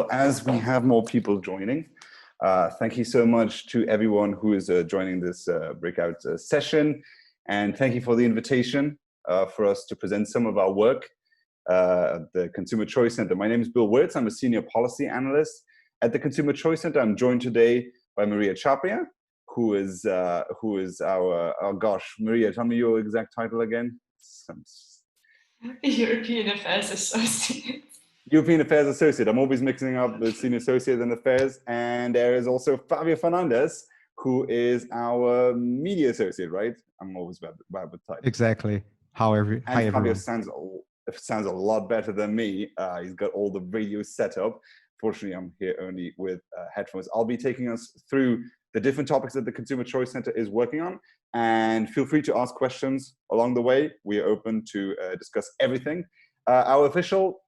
Well, as we have more people joining, thank you so much to everyone who is joining this breakout session. And thank you for the invitation for us to present some of our work at the Consumer Choice Center. My name is Bill Wirtz. I'm a senior policy analyst at the Consumer Choice Center. I'm joined today by Maria Chaplia, who is our, oh gosh, Maria, tell me your exact title again. European Affairs Associate. European Affairs Associate. I'm always mixing up the Senior Associate and Affairs. And there is also Fabio Fernandes, who is our Media Associate, right? I'm always bad with titles. Exactly. Hi, everyone. Fabio sounds a lot better than me. He's got all the radios set up. Fortunately, I'm here only with headphones. I'll be taking us through the different topics that the Consumer Choice Center is working on. And feel free to ask questions along the way. We are open to discuss everything. Our official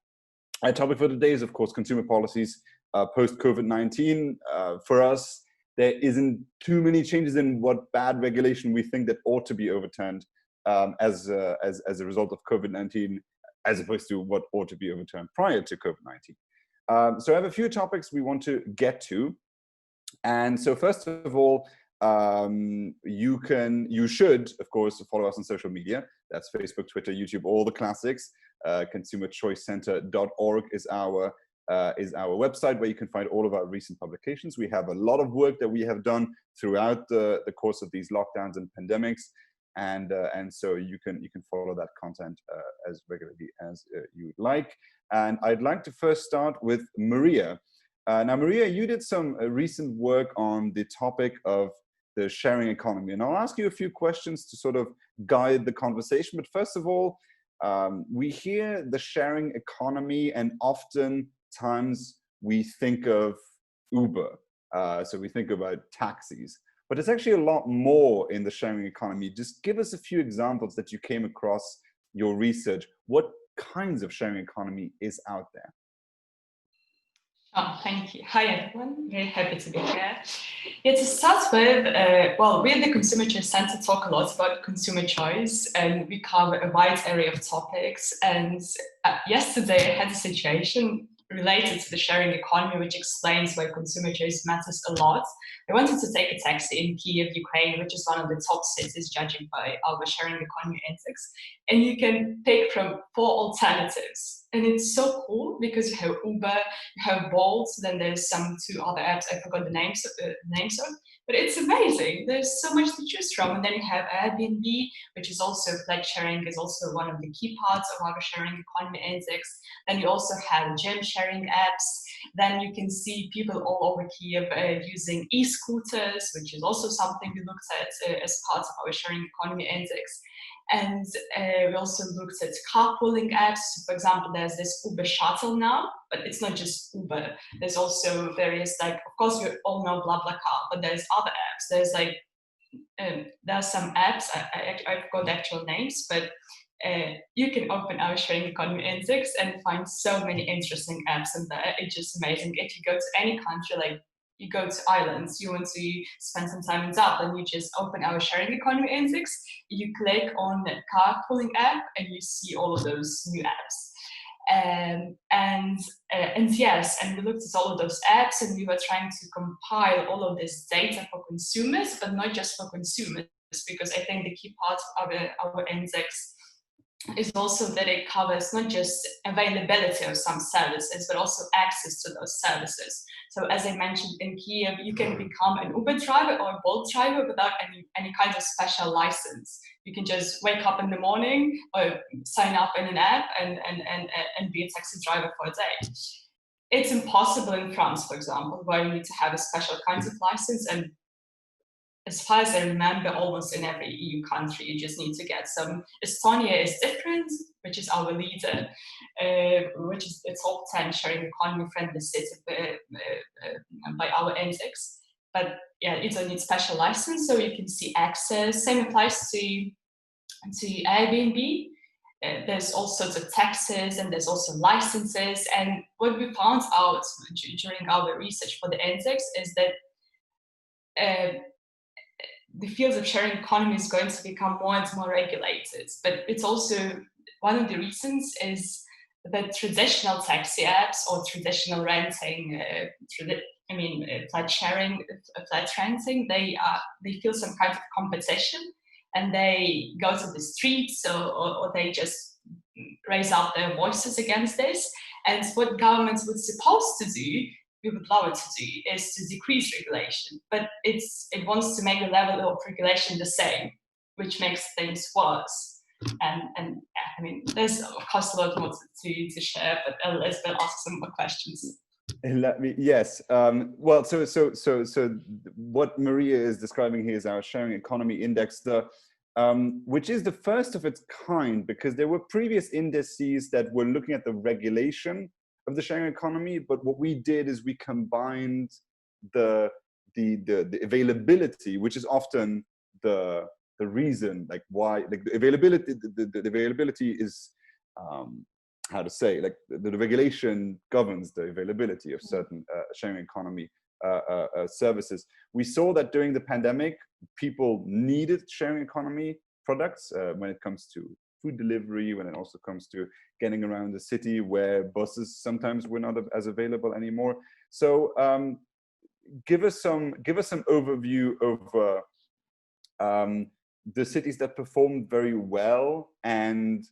topic for today is, of course, consumer policies post-COVID-19. For us, there isn't too many changes in what bad regulation we think that ought to be overturned as a result of COVID-19, as opposed to what ought to be overturned prior to COVID-19. So I have a few topics we want to get to. And so first of all, you should, of course, follow us on social media. That's Facebook, Twitter, YouTube, all the classics. ConsumerChoiceCenter.org is our website where you can find all of our recent publications. We have a lot of work that we have done throughout the course of these lockdowns and pandemics, and so you can follow that content as regularly as you would like. And I'd like to first start with Maria. Now, Maria, you did some recent work on the topic of the sharing economy, and I'll ask you a few questions to sort of guide the conversation. But first of all, we hear the sharing economy, and oftentimes we think of Uber. So we think about taxis, but it's actually a lot more in the sharing economy. Just give us a few examples that you came across your research. What kinds of sharing economy is out there? Oh, thank you. Hi, everyone. Very happy to be here. Yeah, to start with, well, we at the Consumer Choice Center talk a lot about consumer choice, and we cover a wide array of topics. And yesterday, I had a situation related to the sharing economy, which explains why consumer choice matters a lot. I wanted to take a taxi in Kiev, Ukraine, which is one of the top cities judging by our sharing economy index. And you can pick from 4 alternatives. And it's so cool because you have Uber, you have Bolt, then there's some 2 other apps, I forgot the names of, but it's amazing. There's so much to choose from. And then you have Airbnb, which is also, flight sharing is also one of the key parts of our sharing economy index. Then you also have gym sharing apps. Then you can see people all over Kiev using e-scooters, which is also something we looked at as part of our sharing economy index. And we also looked at carpooling apps. So for example, there's this Uber shuttle now, but it's not just Uber. There's also various, like, of course, we all know BlaBlaCar, but there's other apps. There's like, there are some apps, I forgot the actual names, but you can open our sharing economy index and find so many interesting apps in there. It's just amazing. If you go to any country, like you go to islands, you want to spend some time in Dublin, you just open our sharing economy index, you click on the carpooling app, and you see all of those new apps. And yes, and we looked at all of those apps, and we were trying to compile all of this data for consumers, but not just for consumers, because I think the key part of our index is also that it covers not just availability of some services, but also access to those services. So as I mentioned, in Kiev, you can become an Uber driver or a Bolt driver without any kind of special license. You can just wake up in the morning or sign up in an app and be a taxi driver for a day. It's impossible in France, for example, where you need to have a special kinds of license. And as far as I remember, almost in every EU country, you just need to get some. Estonia is different, which is our leader, which is the top 10 sharing economy friendly city by our index. But yeah, you don't need special license, so you can see access. Same applies to Airbnb. There's all sorts of taxes, and there's also licenses. And what we found out during our research for the index is that the fields of sharing economy is going to become more and more regulated. But it's also, one of the reasons is the traditional taxi apps or traditional renting, flat sharing, flat renting, they feel some kind of competition, and they go to the streets or they just raise up their voices against this. And what governments would supposed to do, we would love it to do, is to decrease regulation, but it wants to make the level of regulation the same, which makes things worse. And I mean, there's of course a lot more to share, but let's ask some more questions. Yes. Well, so what Maria is describing here is our sharing economy index, which is the first of its kind, because there were previous indices that were looking at the regulation of the sharing economy, but what we did is we combined the availability, which is often the reason, like why, like the availability is how to say, like the regulation governs the availability of certain sharing economy services. We saw that during the pandemic, people needed sharing economy products when it comes to food delivery, when it also comes to getting around the city where buses sometimes were not as available anymore. So give us some overview of the cities that performed very well, and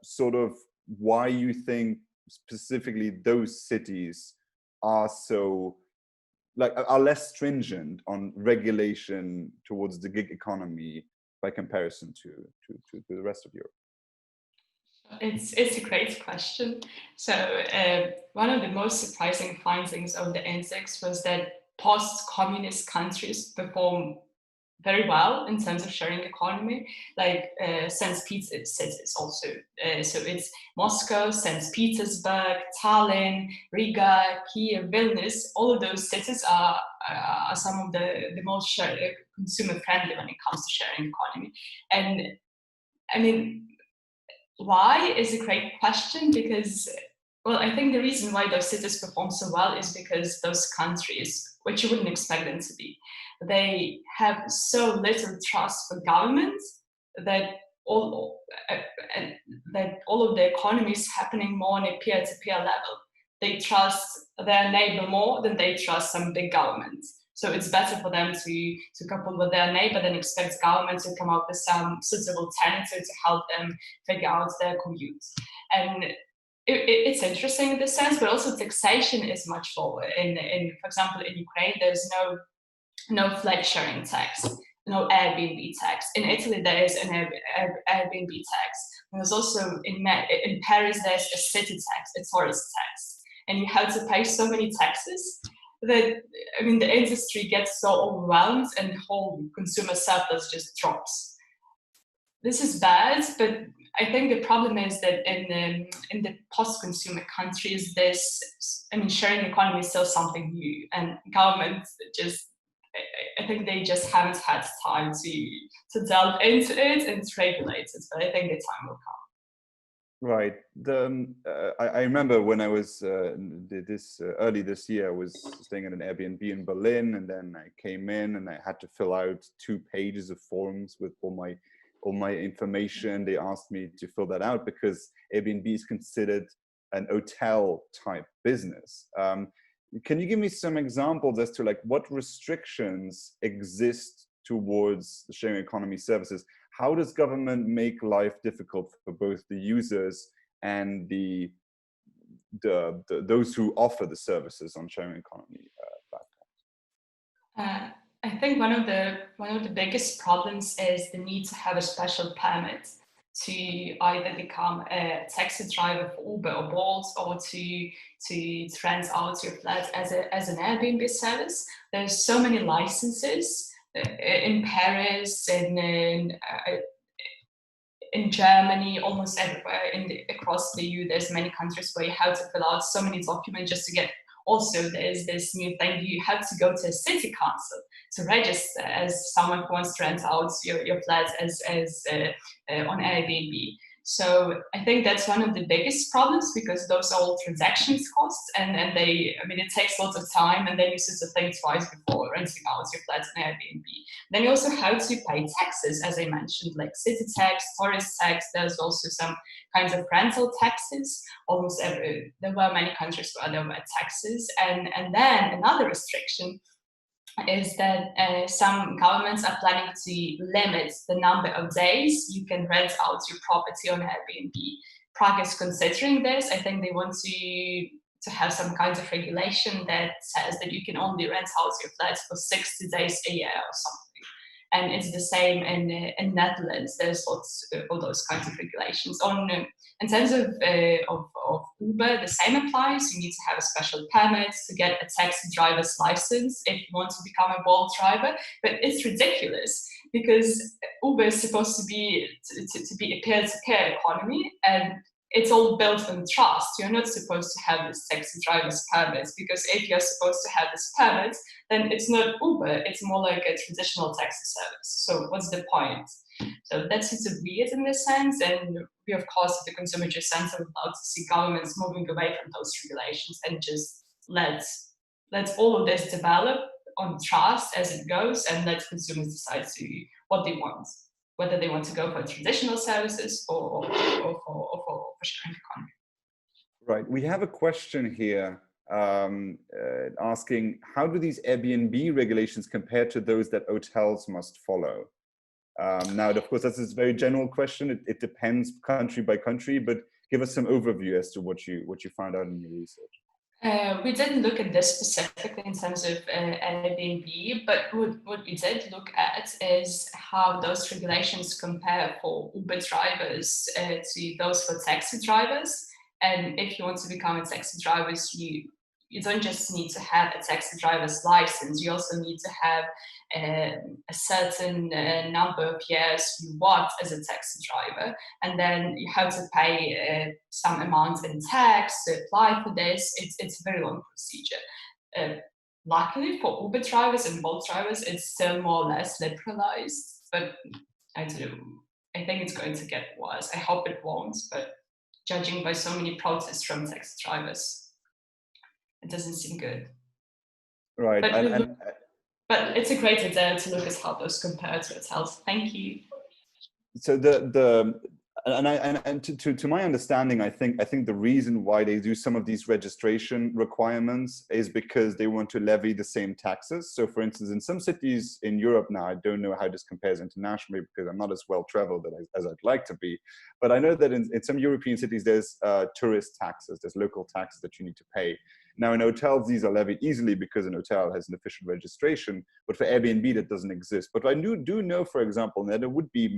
sort of why you think specifically those cities are so, like, are less stringent on regulation towards the gig economy by comparison to the rest of Europe. It's a great question. So one of the most surprising findings of the index was that post-communist countries perform very well in terms of sharing economy, like St. Petersburg cities also. So it's Moscow, St. Petersburg, Tallinn, Riga, Kiev, Vilnius. All of those cities are some of the most consumer friendly when it comes to sharing economy. And I mean, why is a great question, because, well, I think the reason why those cities perform so well is because those countries, which you wouldn't expect them to be, they have so little trust for governments that all of the economy is happening more on a peer-to-peer level. They trust their neighbor more than they trust some big governments. So it's better for them to couple with their neighbor than expect government to come up with some suitable tender to help them figure out their commute. And it's interesting in this sense, but also taxation is much lower. For example, in Ukraine, there's no flat sharing tax, no Airbnb tax. In Italy, there is an Airbnb tax. And there's also in Paris, there's a city tax, a tourist tax. And you have to pay so many taxes that, I mean, the industry gets so overwhelmed and the whole consumer surplus just drops. This is bad, but I think the problem is that in the post-consumer countries, sharing economy is still something new, and governments I think they just haven't had time to delve into it and to regulate it, but I think the time will come. Right. I remember when I was early this year, I was staying at an Airbnb in Berlin, and then I came in and I had to fill out 2 pages of forms with all my information. They asked me to fill that out because Airbnb is considered an hotel type business. Can you give me some examples as to like what restrictions exist towards the sharing economy services? How does government make life difficult for both the users and those who offer the services on sharing economy platforms? I think one of the biggest problems is the need to have a special permit to either become a taxi driver for Uber or Bolt, or to rent out your flat as an Airbnb service. There's so many licenses in Paris, in Germany, almost everywhere across the EU. There's many countries where you have to fill out so many documents just to get. Also, there's this new thing, you have to go to a city council to register as someone who wants to rent out your flat as on Airbnb. So I think that's one of the biggest problems, because those are all transactions costs, and it takes lots of time, and then you sort of think twice before renting out your flat on Airbnb. Then you also have to pay taxes, as I mentioned, like city tax, tourist tax. There's also some kinds of rental taxes. There were many countries where there were taxes, and then another restriction is that some governments are planning to limit the number of days you can rent out your property on Airbnb. Prague is considering this. I think they want to have some kind of regulation that says that you can only rent out your flats for 60 days a year or something. And it's the same in Netherlands. There's lots of those kinds of regulations. In terms of Uber, the same applies. You need to have a special permit to get a taxi driver's license if you want to become a Bolt driver. But it's ridiculous, because Uber is supposed to be a peer-to-peer economy, and it's all built on trust. You're not supposed to have this taxi driver's permit, because if you're supposed to have this permit, then it's not Uber, it's more like a traditional taxi service. So what's the point? So that's sort of weird in this sense. And we, of course, at the Consumer Justice Center would love to see governments moving away from those regulations and just let all of this develop on trust as it goes, and let consumers decide what they want, whether they want to go for traditional services or for sharing economy. Right. We have a question here asking, how do these Airbnb regulations compare to those that hotels must follow? Now, of course, that's a very general question. It depends country by country, but give us some overview as to what you found out in your research. We didn't look at this specifically in terms of Airbnb, but what we did look at is how those regulations compare for Uber drivers to those for taxi drivers. And if you want to become a taxi driver, you don't just need to have a taxi driver's license, you also need to have a certain number of years you worked as a taxi driver, and then you have to pay some amount in tax to apply for this. It's a very long procedure. Luckily for Uber drivers and Bolt drivers, it's still more or less liberalized, but I don't know. I think it's going to get worse. I hope it won't, but judging by so many protests from taxi drivers, it doesn't seem good. Right. But it's a great idea to look at how those compare to hotels. Thank you. So to my understanding, I think the reason why they do some of these registration requirements is because they want to levy the same taxes. So, for instance, in some cities in Europe now, I don't know how this compares internationally because I'm not as well traveled as I'd like to be, but I know that in some European cities there's tourist taxes, there's local taxes that you need to pay. Now, in hotels, these are levied easily because an hotel has an official registration, but for Airbnb, that doesn't exist. But I do know, for example, that there would be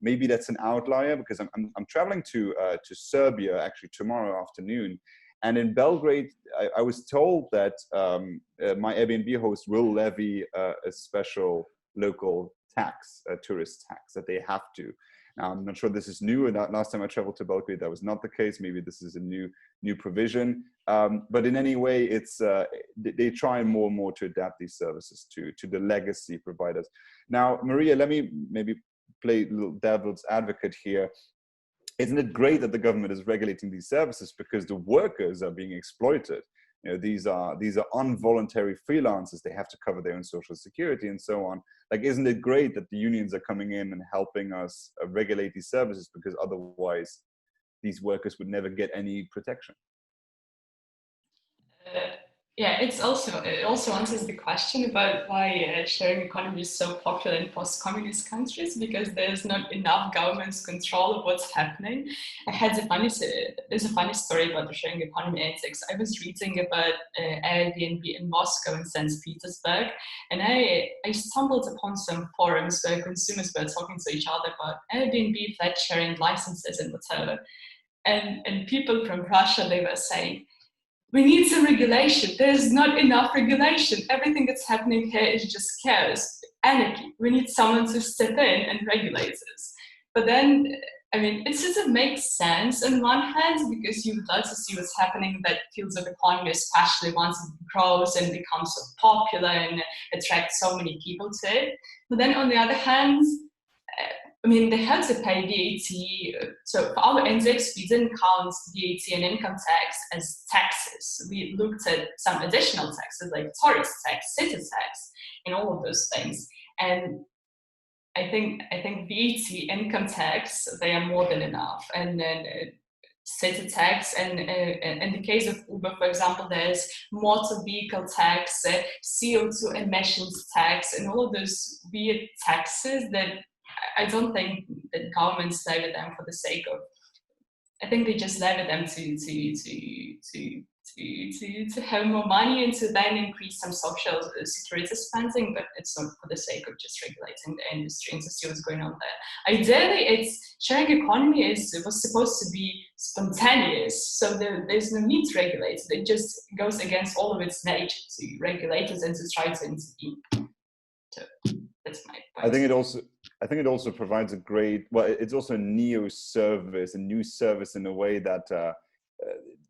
maybe that's an outlier, because I'm traveling to Serbia actually tomorrow afternoon, and in Belgrade, I was told that my Airbnb host will levy a special local tax, a tourist tax that they have to. Now, I'm not sure this is new, and last time I traveled to Belgrade, that was not the case. Maybe this is a new provision. But in any way, it's they try more and more to adapt these services to the legacy providers. Now, Maria, let me maybe play a little devil's advocate here. Isn't it great that the government is regulating these services, because the workers are being exploited? You know, these are involuntary freelancers. They have to cover their own social security and so on. Like, isn't it great that the unions are coming in and helping us regulate these services, because otherwise these workers would never get any protection? Yeah, it also answers the question about why sharing economy is so popular in post-communist countries, because there's not enough government's control of what's happening. There's a funny story about the sharing economy ethics. I was reading about Airbnb in Moscow and St. Petersburg, and I stumbled upon some forums where consumers were talking to each other about Airbnb, flat sharing licenses and whatever. And people from Russia, they were saying, we need some regulation. There's not enough regulation. Everything that's happening here is just chaos, anarchy. We need someone to step in and regulate this. But then, I mean, it sort of makes sense on one hand, because you would like to see what's happening in that fields of economy, especially once it grows and becomes so popular and attracts so many people to it. But then on the other hand, I mean, they had to pay VAT. So for our index, we didn't count VAT and income tax as taxes. We looked at some additional taxes like tourist tax, city tax, and all of those things. And I think VAT, income tax, they are more than enough. And then city tax, and in the case of Uber, for example, there's motor vehicle tax, CO2 emissions tax, and all of those weird taxes that I don't think that governments levy them for the sake of. I think they just levy them to have more money and to then increase some social security spending, but it's not for the sake of just regulating the industry and to see what's going on there. Ideally, it's sharing economy was supposed to be spontaneous, so there's no need to regulate it. It just goes against all of its nature to regulate it and to try to intervene. So that's my point. I think it also provides a great, well, it's also a new service in a way that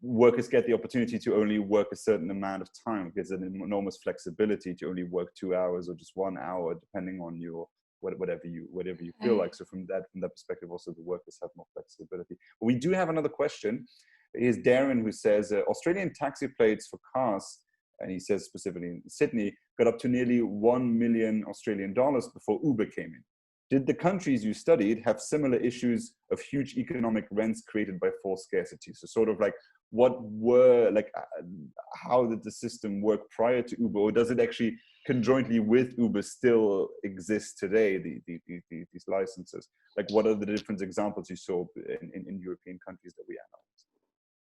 workers get the opportunity to only work a certain amount of time. It gives an enormous flexibility to only work 2 hours or just 1 hour, depending on your whatever you feel like. So from that perspective, also the workers have more flexibility. But we do have another question. Here's Darren, who says Australian taxi plates for cars, and he says specifically in Sydney, got up to nearly $1 million Australian dollars before Uber came in. Did the countries you studied have similar issues of huge economic rents created by forced scarcity? So sort of like, how did the system work prior to Uber, or does it actually conjointly with Uber still exist today, these licenses? Like, what are the different examples you saw in European countries that we analyzed?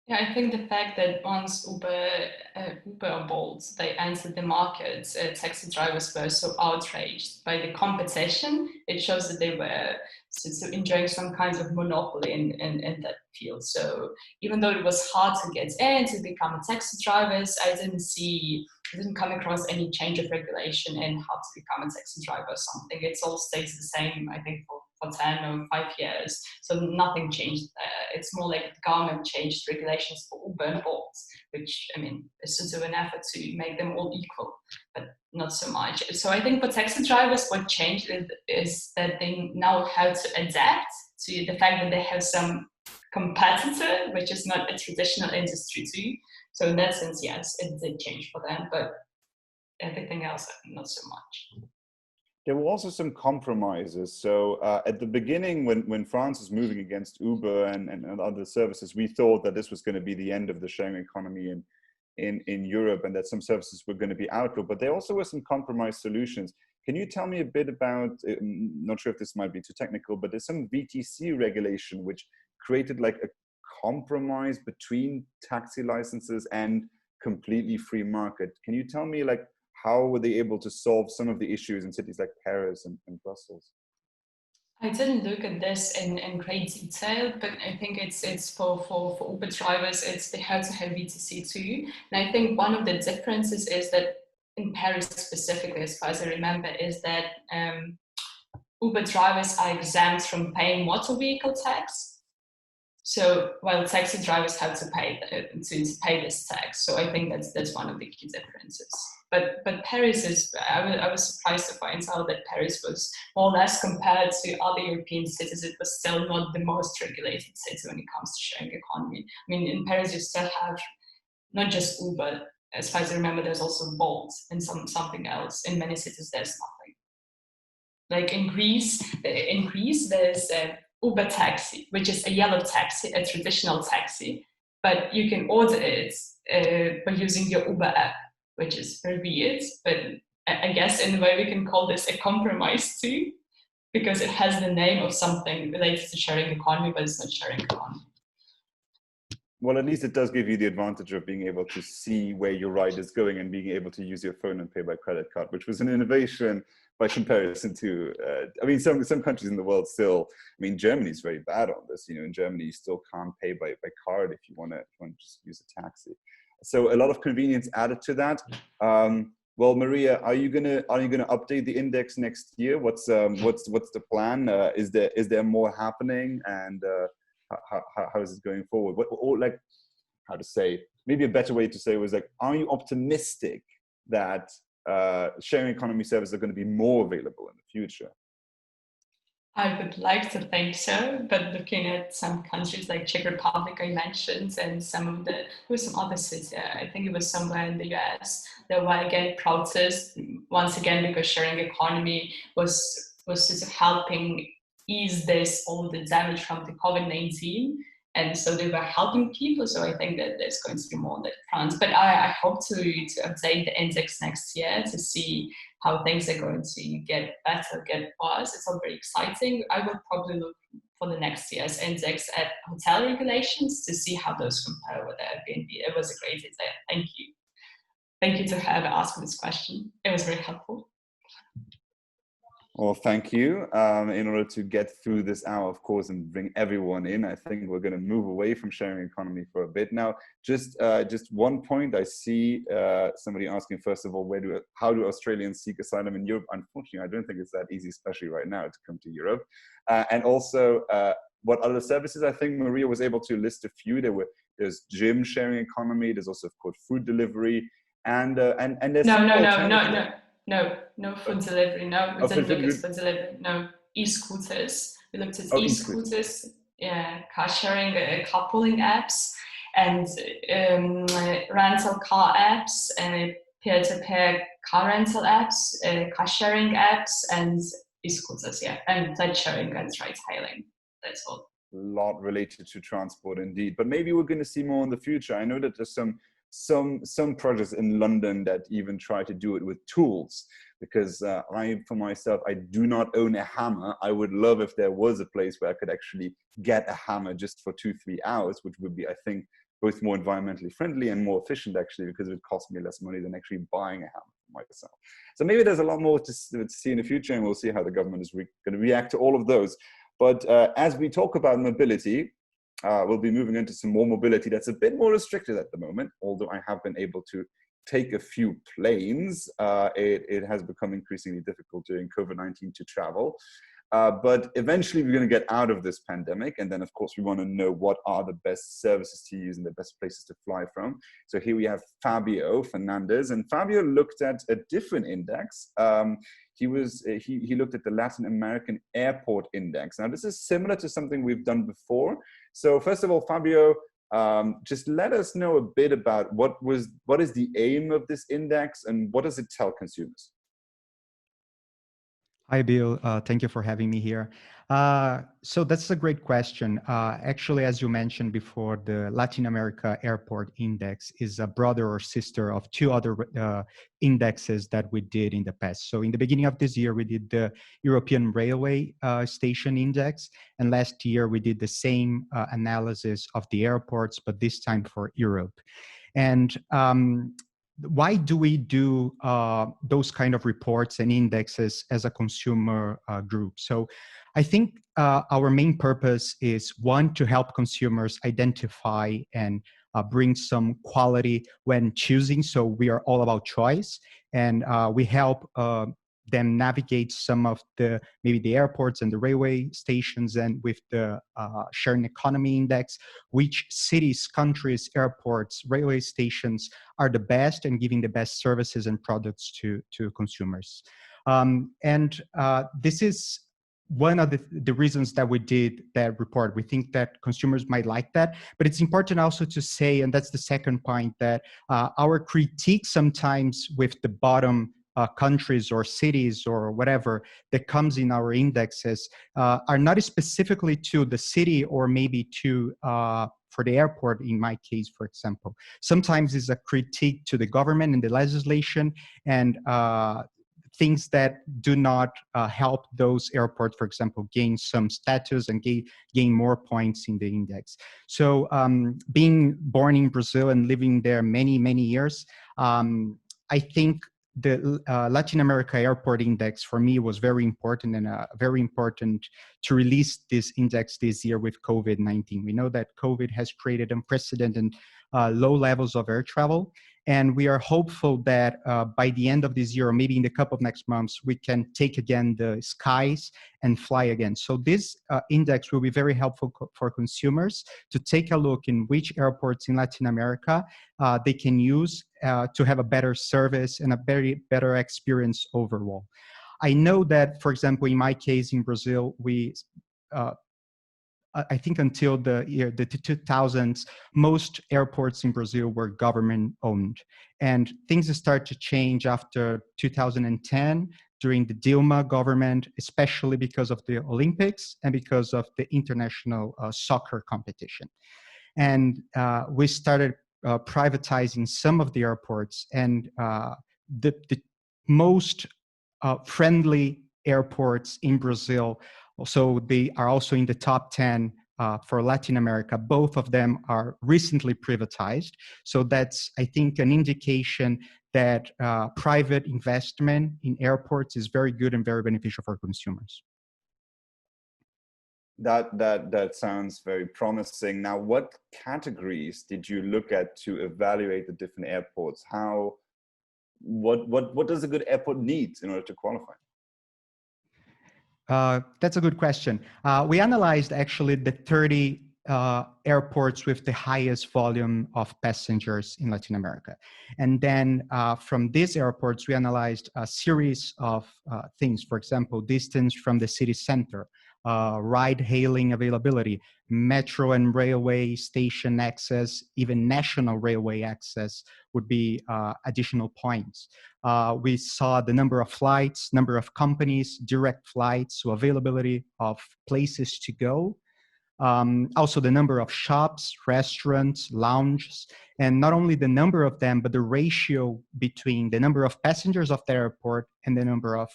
Yeah, I think the fact that once Uber or Bolt, they entered the market, taxi drivers were so outraged by the competition, it shows that they were enjoying some kinds of monopoly in that field. So even though it was hard to get in, to become a taxi drivers, I didn't come across any change of regulation in how to become a taxi driver or something. It all stays the same, I think, for 10 or 5 years. So nothing changed there. It's more like the government changed regulations for Uber and Bolt, which, I mean, is sort of an effort to make them all equal, but not so much. So I think for taxi drivers, what changed is that they now have to adapt to the fact that they have some competitor, which is not a traditional industry too. So in that sense, yes, it did change for them, but everything else, not so much. There were also some compromises. So at the beginning, when France was moving against Uber and other services, we thought that this was going to be the end of the sharing economy in Europe, and that some services were going to be outlawed. But there also were some compromise solutions. Can you tell me a bit about, not sure if this might be too technical, but there's some VTC regulation which created like a compromise between taxi licenses and completely free market. Can you tell me, like, how were they able to solve some of the issues in cities like Paris and Brussels? I didn't look at this in great detail, but I think it's for Uber drivers, they have to have VTC too. And I think one of the differences is that in Paris specifically, as far as I remember, is that Uber drivers are exempt from paying motor vehicle tax. So while taxi drivers have to pay this tax. So I think that's one of the key differences. But Paris is, I was surprised to find out that Paris was more or less, compared to other European cities, it was still not the most regulated city when it comes to sharing economy. I mean, in Paris you still have not just Uber, as far as I remember, there's also Bolt and something else. In many cities there's nothing. Like in Greece there's Uber taxi, which is a yellow taxi, a traditional taxi, but you can order it by using your Uber app, which is very weird, but I guess in a way we can call this a compromise too, because it has the name of something related to sharing economy, but it's not sharing economy. Well, at least it does give you the advantage of being able to see where your ride is going and being able to use your phone and pay by credit card, which was an innovation by comparison to, I mean, some countries in the world still, I mean, Germany is very bad on this. You know, in Germany, you still can't pay by card if you want to just use a taxi. So a lot of convenience added to that. Well, Maria, are you gonna update the index next year? What's the plan? Is there more happening, and how is it going forward? Or like, how to say? Maybe a better way to say it was like, are you optimistic that sharing economy services are going to be more available in the future? I would like to think so, but looking at some countries like Czech Republic I mentioned, and there was some other city, I think it was somewhere in the US, there were again protests once again because sharing economy was sort of helping ease all the damage from the COVID-19. And so they were helping people. So I think that there's going to be more on that front. But I hope to update the index next year to see how things are going to get better, get worse. It's all very exciting. I will probably look for the next year's index at hotel regulations to see how those compare with Airbnb. It was a great idea. Thank you. Thank you to have asked this question. It was very helpful. Well, thank you. In order to get through this hour, of course, and bring everyone in, I think we're going to move away from sharing economy for a bit now. Just one point. I see somebody asking, first of all, how do Australians seek asylum in Europe? Unfortunately, I don't think it's that easy, especially right now, to come to Europe. And also, what other services? I think Maria was able to list a few. There's gym sharing economy. There's also, of course, food delivery, and there's No food delivery. No, we didn't look at food delivery. No, e-scooters. We looked at e-scooters, yeah, car sharing, carpooling apps, and rental car apps, peer-to-peer car rental apps, car sharing apps, and e-scooters, yeah, and pledge sharing and ride-hailing. That's all. A lot related to transport, indeed. But maybe we're going to see more in the future. I know that there's some projects in London that even try to do it with tools, because for myself, I do not own a hammer. I would love if there was a place where I could actually get a hammer just for 2-3 hours, which would be, I think, both more environmentally friendly and more efficient, actually, because it would cost me less money than actually buying a hammer for myself. So maybe there's a lot more to see in the future, and we'll see how the government is going to react to all of those. But as we talk about mobility, we'll be moving into some more mobility that's a bit more restricted at the moment, although I have been able to take a few planes. It has become increasingly difficult during COVID-19 to travel. But eventually we're going to get out of this pandemic. And then, of course, we want to know what are the best services to use and the best places to fly from. So here we have Fabio Fernandes. And Fabio looked at a different index. He looked at the Latin American Airport Index. Now, this is similar to something we've done before. So first of all, Fabio, just let us know a bit about what is the aim of this index and what does it tell consumers? Hi, Bill. Thank you for having me here. So that's a great question. Actually, as you mentioned before, the Latin America Airport Index is a brother or sister of two other indexes that we did in the past. So in the beginning of this year, we did the European Railway Station Index. And last year, we did the same analysis of the airports, but this time for Europe. And why do we do those kind of reports and indexes as a consumer group? So I think our main purpose is, one, to help consumers identify and bring some quality when choosing. So we are all about choice, and we help them navigate some of maybe the airports and the railway stations, and with the sharing economy index, which cities, countries, airports, railway stations are the best and giving the best services and products to consumers. This is one of the reasons that we did that report. We think that consumers might like that, but it's important also to say, and that's the second point, that our critique sometimes with the bottom countries or cities or whatever that comes in our indexes are not specifically to the city or maybe to for the airport, in my case, for example. Sometimes it's a critique to the government and the legislation, and things that do not help those airports, for example, gain some status and gain more points in the index. So being born in Brazil and living there many, many years, I think the Latin America Airport Index for me was very important, and very important to release this index this year with COVID-19. We know that COVID has created unprecedented low levels of air travel, and we are hopeful that by the end of this year, or maybe in the couple of next months, we can take again the skies and fly again. So this index will be very helpful for consumers to take a look in which airports in Latin America they can use to have a better service and a better experience overall. I know that, for example, in my case in Brazil, I think until the 2000s, most airports in Brazil were government owned. And things start to change after 2010 during the Dilma government, especially because of the Olympics and because of the international soccer competition. And we started privatizing some of the airports, and the most friendly airports in Brazil, so they are also in the top 10 for Latin America. Both of them are recently privatized. So that's, I think, an indication that private investment in airports is very good and very beneficial for consumers. That sounds very promising. Now, what categories did you look at to evaluate the different airports? What does a good airport need in order to qualify? That's a good question. We analyzed actually the 30 airports with the highest volume of passengers in Latin America. And then from these airports, we analyzed a series of things. For example, distance from the city center, ride-hailing availability, metro and railway station access, even national railway access would be additional points. We saw the number of flights, number of companies, direct flights, so availability of places to go. Also the number of shops, restaurants, lounges, and not only the number of them, but the ratio between the number of passengers of the airport and the number of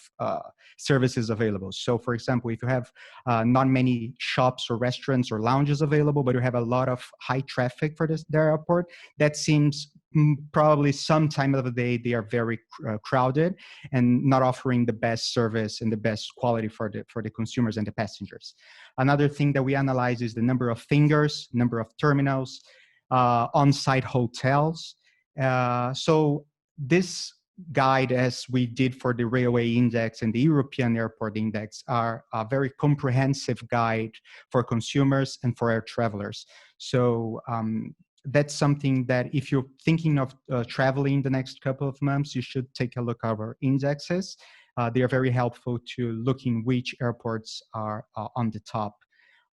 services available. So for example, if you have not many shops or restaurants or lounges available, but you have a lot of high traffic for the airport, that seems probably some time of the day they are very crowded and not offering the best service and the best quality for the consumers and the passengers. Another thing that we analyze is the number of fingers, number of terminals, on-site hotels. So this guide, as we did for the Railway Index and the European Airport Index, are a very comprehensive guide for consumers and for air travelers. So that's something that if you're thinking of traveling the next couple of months, you should take a look at our indexes. They are very helpful to looking which airports are on the top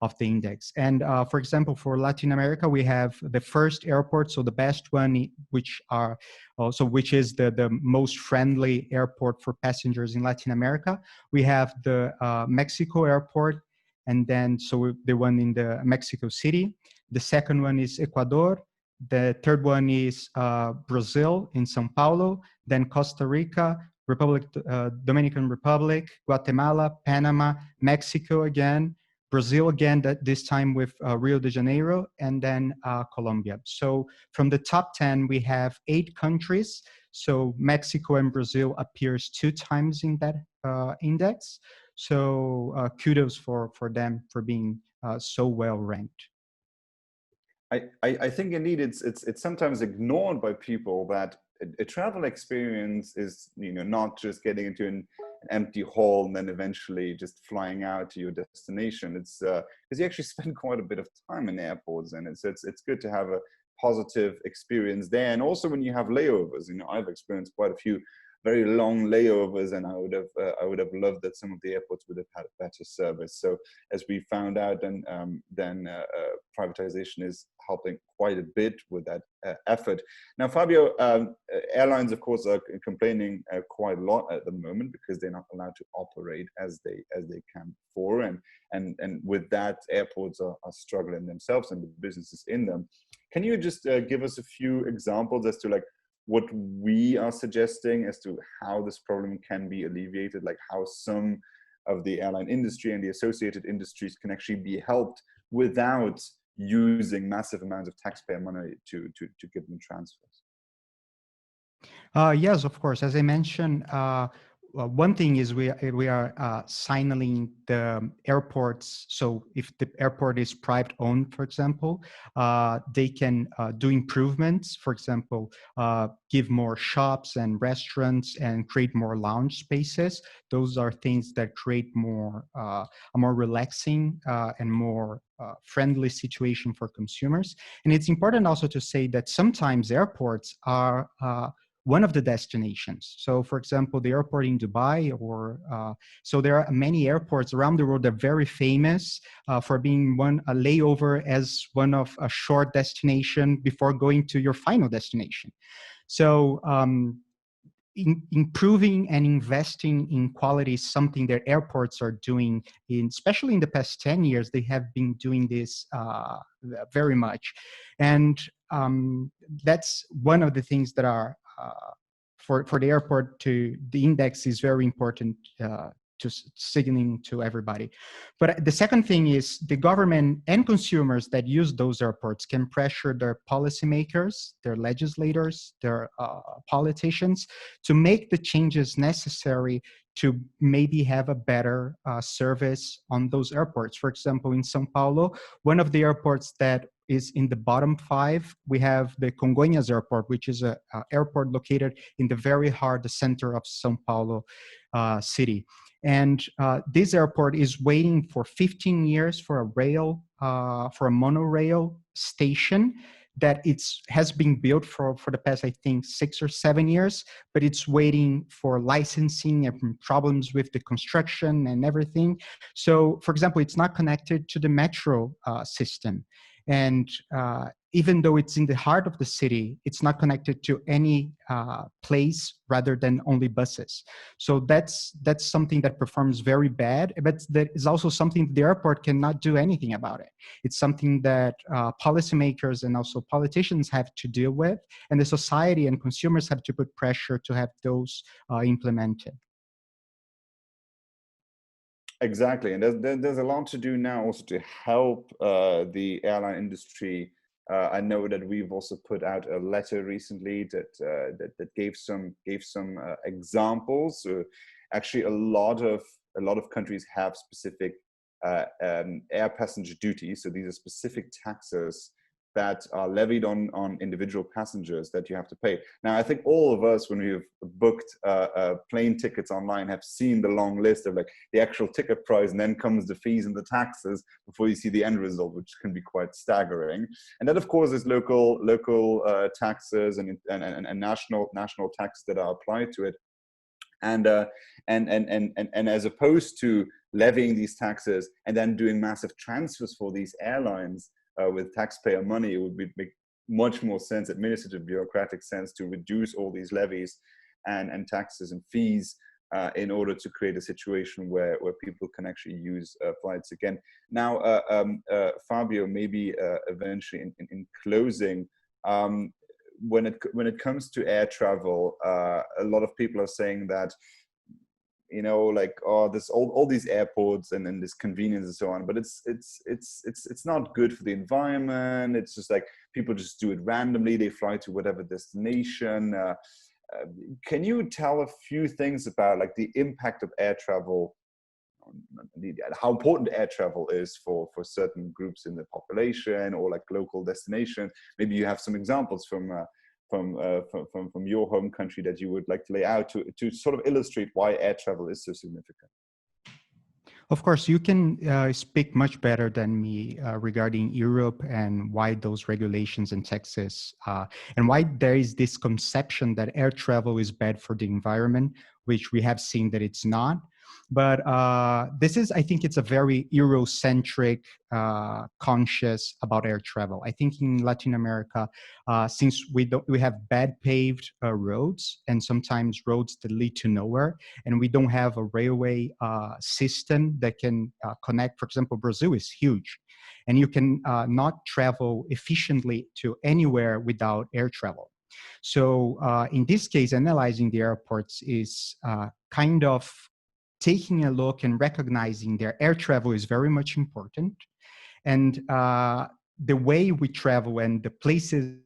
of the index. And for example, for Latin America, we have the first airport, so the best one, which is the most friendly airport for passengers in Latin America. We have the Mexico airport, and then the one in the Mexico City. The second one is Ecuador. The third one is Brazil in Sao Paulo, then Costa Rica, Dominican Republic, Guatemala, Panama, Mexico again, Brazil again, this time with Rio de Janeiro, and then Colombia. So from the top 10, we have 8 countries. So Mexico and Brazil appears 2 times in that index. So kudos for them for being so well ranked. I think indeed it's sometimes ignored by people that a travel experience is, not just getting into an empty hall and then eventually just flying out to your destination. It's because you actually spend quite a bit of time in airports, and it's good to have a positive experience there. And also when you have layovers, I've experienced quite a few very long layovers, and I would have loved that some of the airports would have had a better service. So as we found out, then privatization is helping quite a bit with that effort. Now, Fabio, airlines, of course, are complaining quite a lot at the moment because they're not allowed to operate as they can before, and with that, airports are struggling themselves and the businesses in them. Can you just give us a few examples as to what we are suggesting as to how this problem can be alleviated, like how some of the airline industry and the associated industries can actually be helped without using massive amounts of taxpayer money to give them transfers? Yes, of course. As I mentioned, one thing is we are signaling the airports. So if the airport is private owned, for example, they can do improvements. For example, give more shops and restaurants and create more lounge spaces. Those are things that create a more relaxing and more friendly situation for consumers. And it's important also to say that sometimes airports are one of the destinations. So for example, the airport in Dubai, or so there are many airports around the world that are very famous for being a layover as one of a short destination before going to your final destination. So improving and investing in quality is something that airports are doing, especially in the past 10 years. They have been doing this very much. And that's one of the things that are, for the airport the index is very important to signaling to everybody. But the second thing is the government and consumers that use those airports can pressure their policymakers, their legislators, their politicians to make the changes necessary to maybe have a better service on those airports. For example, in São Paulo, one of the airports that is in the bottom 5, we have the Congonhas Airport, which is an airport located in the very heart, the center of São Paulo city. And this airport is waiting for 15 years for a monorail station that has been built for the past, I think, 6 or 7 years, but it's waiting for licensing and problems with the construction and everything. So, for example, it's not connected to the metro system. And even though it's in the heart of the city, it's not connected to any place rather than only buses. So that's something that performs very bad, but that is also something the airport cannot do anything about it. It's something that policymakers and also politicians have to deal with, and the society and consumers have to put pressure to have those implemented. Exactly, and there's a lot to do now also to help the airline industry. I know that we've also put out a letter recently that gave some examples. Actually, a lot of countries have specific air passenger duties. So these are specific taxes that are levied on individual passengers that you have to pay. Now, I think all of us, when we've booked plane tickets online, have seen the long list of like the actual ticket price, and then comes the fees and the taxes before you see the end result, which can be quite staggering. And that, of course, is local taxes and national taxes that are applied to it. And as opposed to levying these taxes and then doing massive transfers for these airlines, with taxpayer money, it would make much more sense, administrative, bureaucratic sense, to reduce all these levies and taxes and fees in order to create a situation where people can actually use flights again. Now, Fabio, maybe eventually in closing, when it comes to air travel, a lot of people are saying that, you know, like, oh, this all these airports and this convenience and so on, but it's not good for the environment. It's just like people just do it randomly. They fly to whatever destination. Can you tell a few things about like the impact of air travel, how important air travel is for certain groups in the population or like local destinations? Maybe you have some examples from your home country that you would like to lay out to sort of illustrate why air travel is so significant. Of course, you can speak much better than me regarding Europe and why those regulations and taxes and why there is this conception that air travel is bad for the environment, which we have seen that it's not. But this is, I think it's a very Eurocentric conscious about air travel. I think in Latin America, since we have bad paved roads and sometimes roads that lead to nowhere, and we don't have a railway system that can connect. For example, Brazil is huge, and you can not travel efficiently to anywhere without air travel. So in this case, analyzing the airports is kind of taking a look and recognizing their air travel is very much important. And the way we travel and the places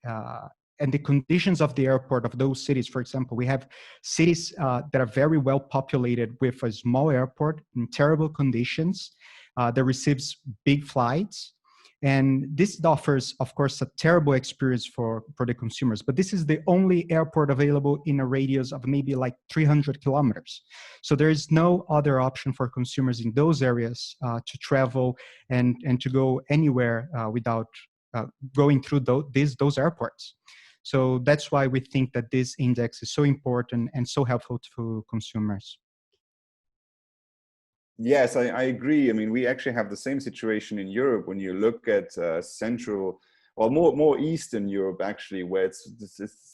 and the conditions of the airport of those cities. For example, we have cities that are very well populated with a small airport in terrible conditions that receives big flights. And this offers, of course, a terrible experience for the consumers. But this is the only airport available in a radius of maybe like 300 kilometers. So there is no other option for consumers in those areas to travel and to go anywhere without going through those airports. So that's why we think that this index is so important and so helpful to consumers. Yes, I agree. I mean, we actually have the same situation in Europe when you look at more Eastern Europe, actually, where it's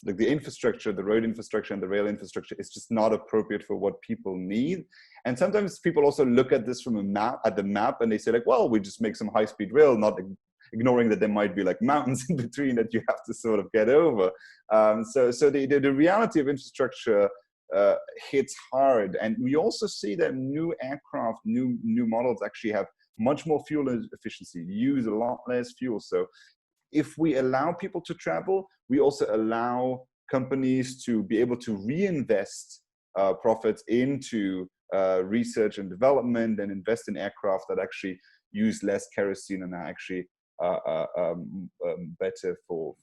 like the infrastructure, the road infrastructure and the rail infrastructure is just not appropriate for what people need. And sometimes people also look at this from the map, and they say like, well, we just make some high-speed rail, not ignoring that there might be like mountains in between that you have to sort of get over. So the reality of infrastructure hits hard, and we also see that new aircraft, new models actually have much more fuel efficiency, use a lot less fuel. So if we allow people to travel, we also allow companies to be able to reinvest profits into research and development and invest in aircraft that actually use less kerosene and are actually better for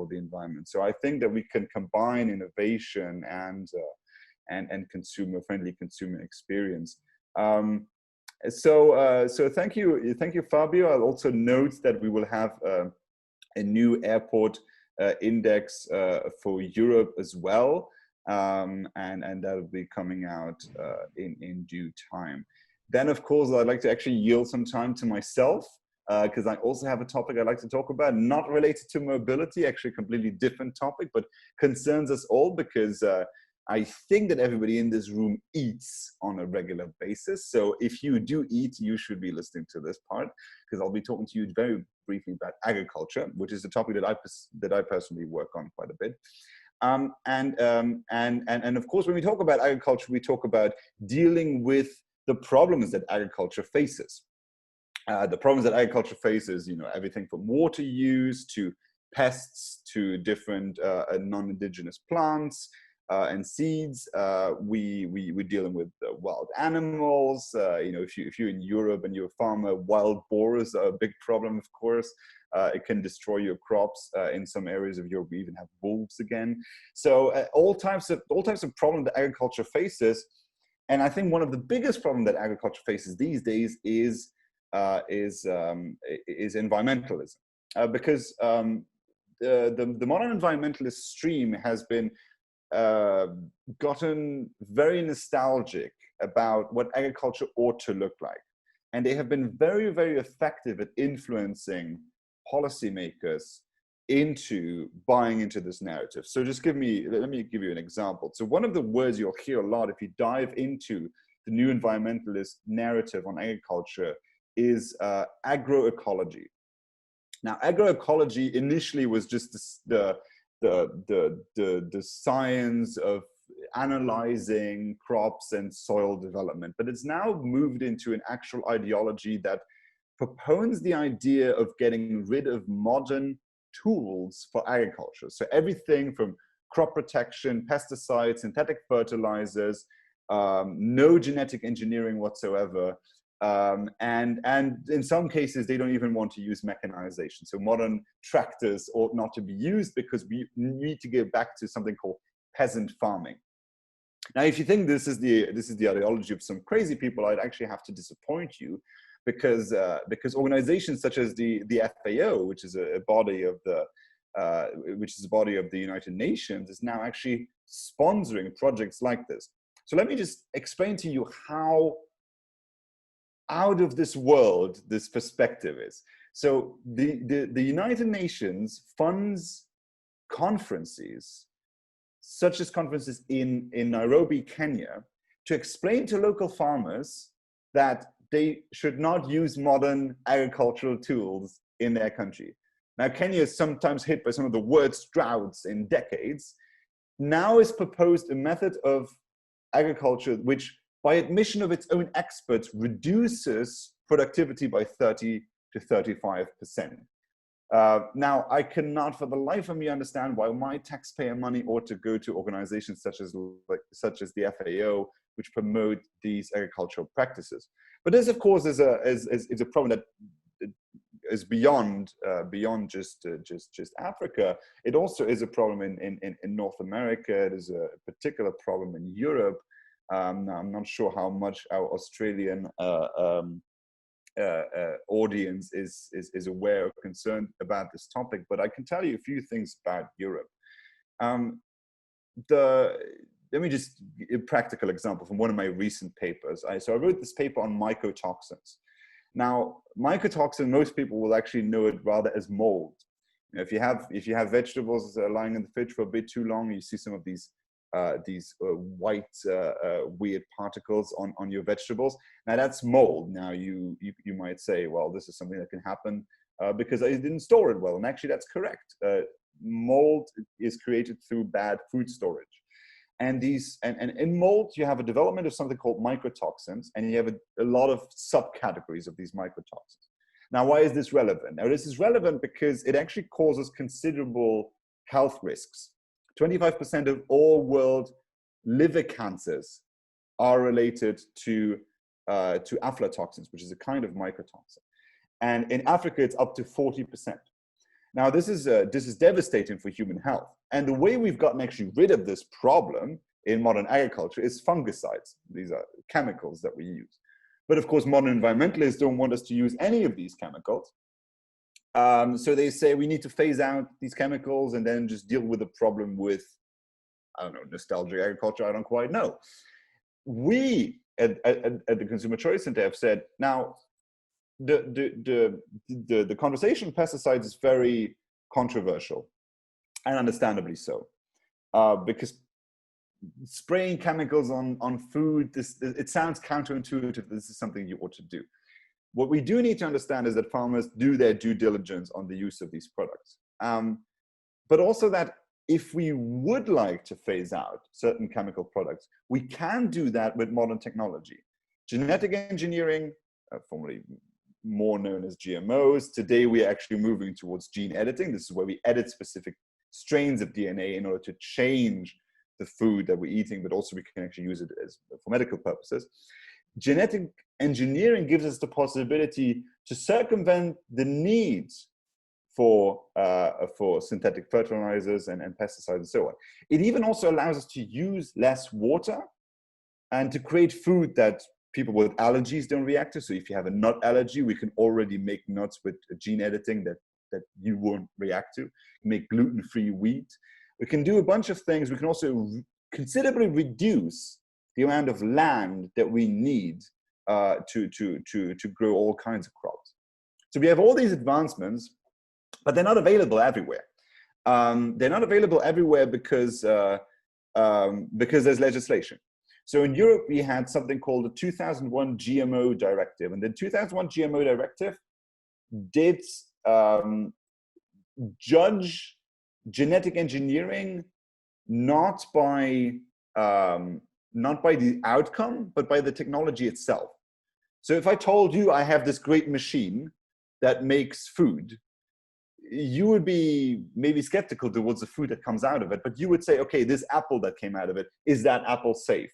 the environment. So I think that we can combine innovation and consumer-friendly consumer experience. So thank you, Fabio. I'll also note that we will have a new airport index for Europe as well, and that will be coming out in due time. Then, of course, I'd like to actually yield some time to myself, because I also have a topic I'd like to talk about, not related to mobility, actually a completely different topic, but concerns us all, because I think that everybody in this room eats on a regular basis. So if you do eat, you should be listening to this part, because I'll be talking to you very briefly about agriculture, which is a topic that I personally work on quite a bit. And of course, when we talk about agriculture, we talk about dealing with the problems that agriculture faces. The problems that agriculture faces, everything from water use to pests to different non-indigenous plants and seeds. We're dealing with wild animals. If you're in Europe and you're a farmer, wild boars are a big problem, of course. It can destroy your crops. In some areas of Europe, we even have wolves again. So all types of problems that agriculture faces. And I think one of the biggest problems that agriculture faces these days is environmentalism, because the modern environmentalist stream has been gotten very nostalgic about what agriculture ought to look like, and they have been very, very effective at influencing policymakers into buying into this narrative. So let me give you an example. So one of the words you'll hear a lot if you dive into the new environmentalist narrative on agriculture is agroecology. Now, agroecology initially was just the science of analyzing crops and soil development, but it's now moved into an actual ideology that propounds the idea of getting rid of modern tools for agriculture. So everything from crop protection, pesticides, synthetic fertilizers, no genetic engineering whatsoever. And in some cases, they don't even want to use mechanization. So modern tractors ought not to be used because we need to get back to something called peasant farming. Now, if you think this is the ideology of some crazy people, I'd actually have to disappoint you, because organizations such as the FAO, which is a body of the United Nations, is now actually sponsoring projects like this. So let me just explain to you how out of this world this perspective is. So the United Nations funds conferences, such as conferences in Nairobi, Kenya, to explain to local farmers that they should not use modern agricultural tools in their country. Now, Kenya is sometimes hit by some of the worst droughts in decades. Now is proposed a method of agriculture which, by admission of its own experts, reduces productivity by 30 to 35%. Now, I cannot for the life of me understand why my taxpayer money ought to go to organizations such as the FAO, which promote these agricultural practices. But this, of course, is a problem that is beyond just Africa. It also is a problem in North America. It is a particular problem in Europe. I'm not sure how much our Australian audience is aware or concerned about this topic, but I can tell you a few things about Europe. Let me just give a practical example from one of my recent papers. So I wrote this paper on mycotoxins. Now, mycotoxin, most people will actually know it rather as mold. You know, if you have vegetables lying in the fridge for a bit too long, you see some of these white weird particles on your vegetables. Now that's mold. Now you might say, well, this is something that can happen because I didn't store it well, and actually that's correct. Mold is created through bad food storage. And in mold, you have a development of something called mycotoxins, and you have a lot of subcategories of these mycotoxins. Now, why is this relevant? Now, this is relevant because it actually causes considerable health risks. 25% of all world liver cancers are related to aflatoxins, which is a kind of mycotoxin. And in Africa, it's up to 40%. Now, this is devastating for human health. And the way we've gotten actually rid of this problem in modern agriculture is fungicides. These are chemicals that we use. But of course, modern environmentalists don't want us to use any of these chemicals. So they say we need to phase out these chemicals and then just deal with the problem with, I don't know, nostalgic agriculture, I don't quite know. We at the Consumer Choice Center have said, now, the conversation on pesticides is very controversial, and understandably so, because spraying chemicals on food, it sounds counterintuitive. This is something you ought to do. What we do need to understand is that farmers do their due diligence on the use of these products, but also that if we would like to phase out certain chemical products, we can do that with modern technology. Genetic engineering, formerly more known as GMOs. Today, we are actually moving towards gene editing. This is where we edit specific strains of DNA in order to change the food that we're eating, but also we can actually use it for medical purposes. Genetic engineering gives us the possibility to circumvent the needs for synthetic fertilizers and pesticides and so on. It even also allows us to use less water and to create food that people with allergies don't react to. So if you have a nut allergy, we can already make nuts with gene editing that you won't react to. Make gluten-free wheat. We can do a bunch of things. We can also considerably reduce the amount of land that we need to grow all kinds of crops. So we have all these advancements, but they're not available everywhere. They're not available everywhere because there's legislation. So in Europe, we had something called the 2001 GMO Directive. And the 2001 GMO Directive did judge genetic engineering not by the outcome, but by the technology itself. So if I told you I have this great machine that makes food, you would be maybe skeptical towards the food that comes out of it, but you would say, okay, this apple that came out of it, is that apple safe?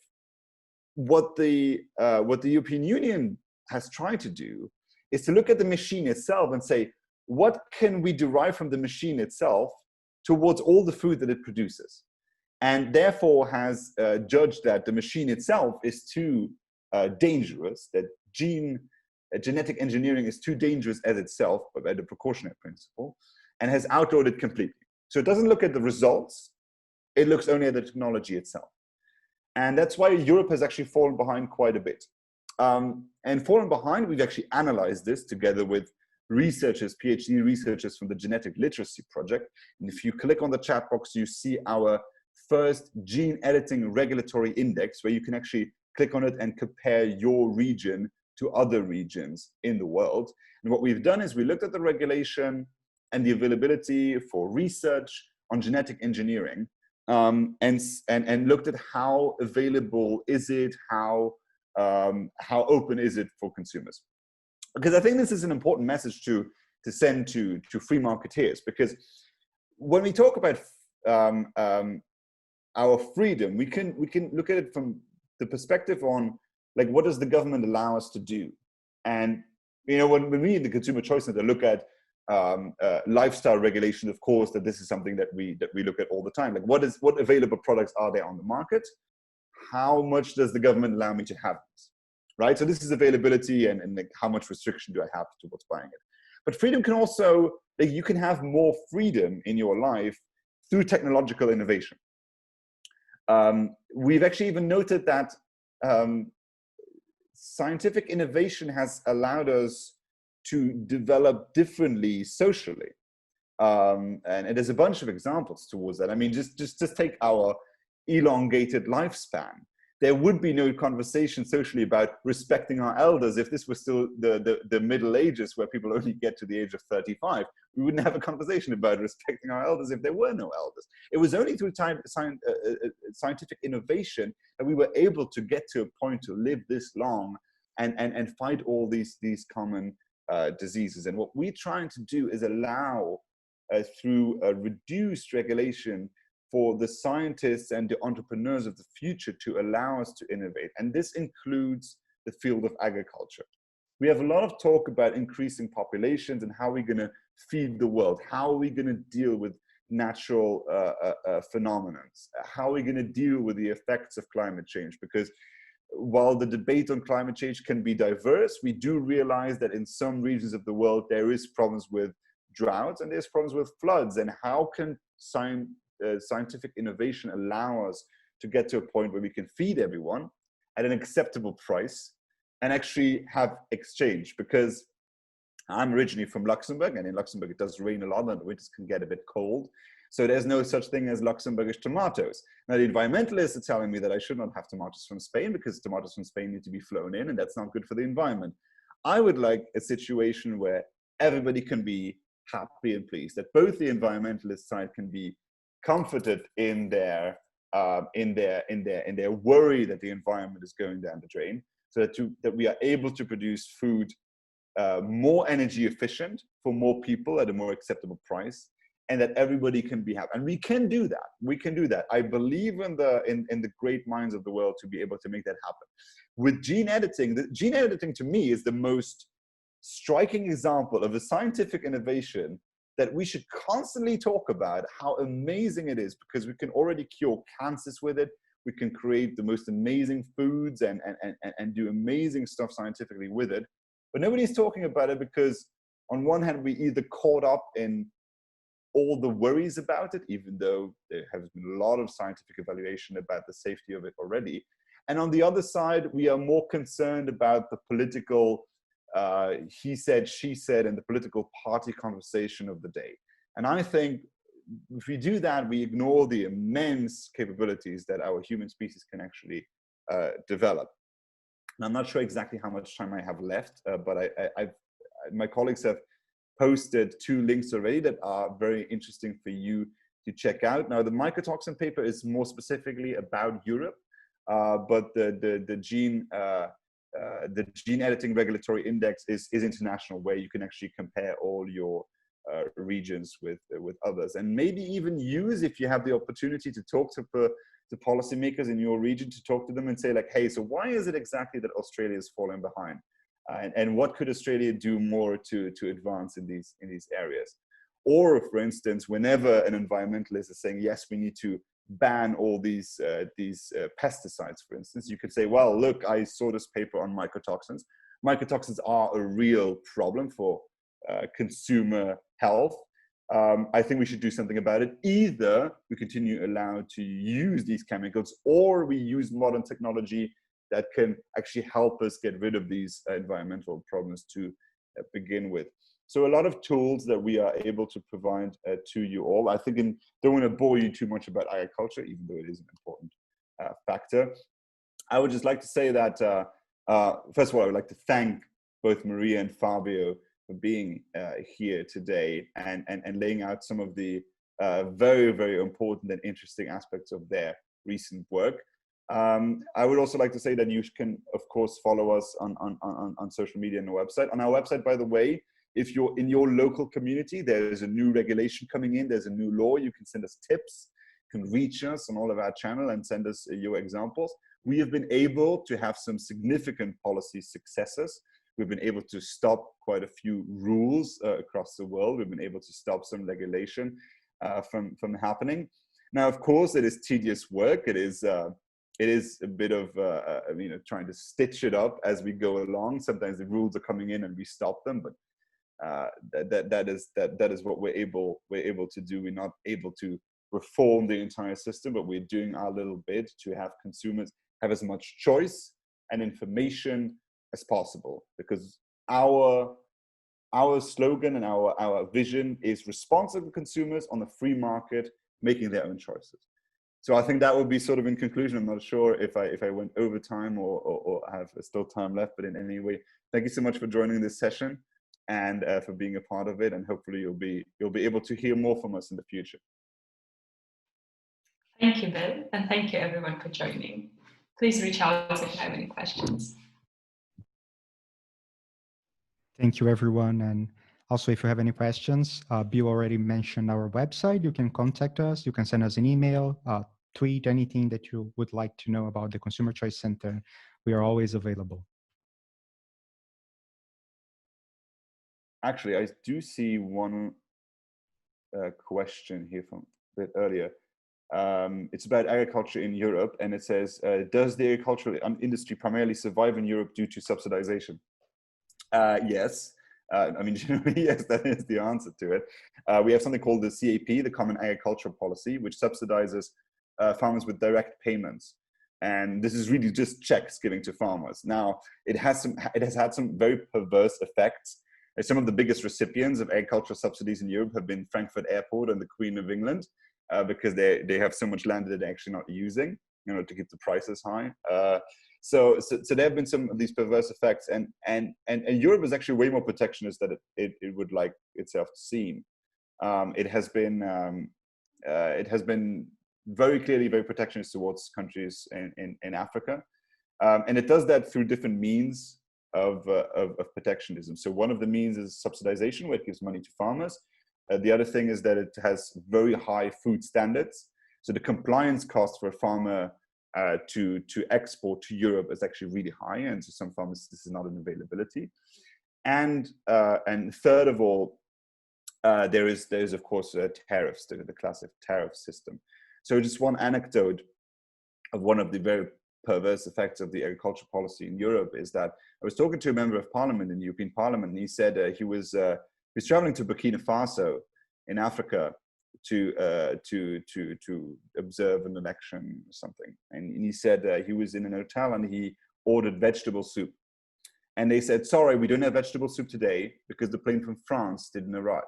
What the European Union has tried to do is to look at the machine itself and say, what can we derive from the machine itself towards all the food that it produces? And therefore has judged that the machine itself is too dangerous, that genetic engineering is too dangerous as itself, but by the precautionary principle, and has outlawed it completely. So it doesn't look at the results, it looks only at the technology itself. And that's why Europe has actually fallen behind quite a bit. And fallen behind, we've actually analyzed this together with researchers, PhD researchers from the Genetic Literacy Project. And if you click on the chat box, you see our first gene editing regulatory index, where you can actually click on it and compare your region to other regions in the world. And what we've done is we looked at the regulation and the availability for research on genetic engineering, and looked at how available is it, how open is it for consumers. Because I think this is an important message to send to free marketeers, because when we talk about our freedom, we can look at it from the perspective on, like, what does the government allow us to do? And you know, when we in the Consumer Choice Center look at lifestyle regulation, of course, that this is something that we look at all the time. Like, what available products are there on the market? How much does the government allow me to have this? Right? So this is availability and like, how much restriction do I have towards buying it? But freedom can also, like, you can have more freedom in your life through technological innovation. We've actually even noted that scientific innovation has allowed us to develop differently socially. And there's a bunch of examples towards that. I mean, just take our elongated lifespan. There would be no conversation socially about respecting our elders if this was still the Middle Ages, where people only get to the age of 35. We wouldn't have a conversation about respecting our elders if there were no elders. It was only through scientific innovation that we were able to get to a point to live this long and fight all these common diseases. And what we're trying to do is allow, through a reduced regulation, for the scientists and the entrepreneurs of the future to allow us to innovate. And this includes the field of agriculture. We have a lot of talk about increasing populations and how we're going to feed the world, how are we going to deal with natural phenomena, how are we going to deal with the effects of climate change. Because while the debate on climate change can be diverse, we do realize that in some regions of the world there is problems with droughts and there's problems with floods. And how can scientific innovation allow us to get to a point where we can feed everyone at an acceptable price and actually have exchange? Because I'm originally from Luxembourg, and in Luxembourg it does rain a lot and the winters can get a bit cold. So there's no such thing as Luxembourgish tomatoes. Now the environmentalists are telling me that I should not have tomatoes from Spain because tomatoes from Spain need to be flown in and that's not good for the environment. I would like a situation where everybody can be happy and pleased, that both the environmentalist side can be comforted in their worry that the environment is going down the drain, so that we are able to produce food more energy efficient for more people at a more acceptable price, and that everybody can be happy. And we can do that. We can do that. I believe in the great minds of the world to be able to make that happen. With gene editing, gene editing to me is the most striking example of a scientific innovation that we should constantly talk about how amazing it is, because we can already cure cancers with it. We can create the most amazing foods and do amazing stuff scientifically with it. But nobody's talking about it because on one hand, we either caught up in all the worries about it, even though there has been a lot of scientific evaluation about the safety of it already. And on the other side, we are more concerned about the political he said, she said, and the political party conversation of the day. And I think if we do that, we ignore the immense capabilities that our human species can actually develop. And I'm not sure exactly how much time I have left, but my colleagues have posted 2 links already that are very interesting for you to check out. Now, the mycotoxin paper is more specifically about Europe, but the gene editing regulatory index is international, where you can actually compare all your regions with others, and maybe even use, if you have the opportunity to talk to policymakers in your region, to talk to them and say like, hey, so why is it exactly that Australia is falling behind, and what could Australia do more to advance in these areas? Or, for instance, whenever an environmentalist is saying, yes, we need to ban all these pesticides, for instance, you could say, well, look, I saw this paper on mycotoxins. Mycotoxins are a real problem for consumer health. I think we should do something about it. Either we continue allowed to use these chemicals, or we use modern technology that can actually help us get rid of these environmental problems to begin with. So a lot of tools that we are able to provide to you all. I think, don't want to bore you too much about agriculture, even though it is an important factor. I would just like to say that, first of all, I would like to thank both Maria and Fabio for being here today and laying out some of the very, very important and interesting aspects of their recent work. I would also like to say that you can, of course, follow us on social media and the website. On our website, by the way, if you're in your local community, there's a new regulation coming in, there's a new law, you can send us tips, you can reach us on all of our channel and send us your examples. We have been able to have some significant policy successes. We've been able to stop quite a few rules across the world. We've been able to stop some regulation from happening. Now, of course, it is tedious work. It is a bit of trying to stitch it up as we go along. Sometimes the rules are coming in and we stop them, but that is what we're able to do. We're not able to reform the entire system, but we're doing our little bit to have consumers have as much choice and information as possible, because our slogan and our vision is responsive to consumers on the free market, making their own choices. So I think that would be sort of in conclusion. I'm not sure if I went over time or have still time left, but in any way, thank you so much for joining this session and for being a part of it. And hopefully you'll be able to hear more from us in the future. Thank you, Bill, and thank you everyone for joining. Please reach out if you have any questions. Thank you, everyone. And also, if you have any questions, Bill already mentioned our website. You can contact us. You can send us an email, tweet, anything that you would like to know about the Consumer Choice Center. We are always available. Actually, I do see one question here from a bit earlier. It's about agriculture in Europe, and it says, does the agricultural industry primarily survive in Europe due to subsidization? Yes. I mean, generally, yes, that is the answer to it. We have something called the CAP, the Common Agricultural Policy, which subsidizes farmers with direct payments. And this is really just checks giving to farmers. Now, it has had some very perverse effects. Some of the biggest recipients of agricultural subsidies in Europe have been Frankfurt Airport and the Queen of England, because they have so much land that they're actually not using, you know, to keep the prices high. So there have been some of these perverse effects, and Europe is actually way more protectionist than it would like itself to seem. It has been very clearly very protectionist towards countries in Africa, and it does that through different means of protectionism. So one of the means is subsidization, where it gives money to farmers. The other thing is that it has very high food standards. So the compliance cost for a farmer to export to Europe is actually really high, and to some farmers this is not an availability. And third of all, there is of course tariffs, the classic tariff system. So just one anecdote of one of the very perverse effects of the agricultural policy in Europe is that I was talking to a member of parliament in the European Parliament, and he said he was traveling to Burkina Faso in Africa to observe an election or something. And he said he was in an hotel and he ordered vegetable soup. And they said, sorry, we don't have vegetable soup today because the plane from France didn't arrive.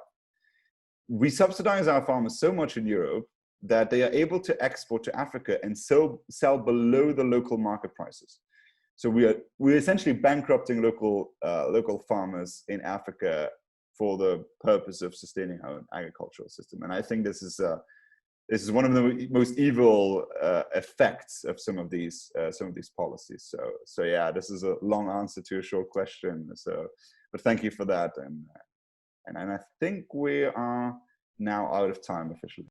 We subsidize our farmers so much in Europe that they are able to export to Africa and sell below the local market prices. So we're essentially bankrupting local farmers in Africa for the purpose of sustaining our own agricultural system. And I think this is one of the most evil effects of some of these policies. So yeah, this is a long answer to a short question. But thank you for that. And I think we are now out of time officially.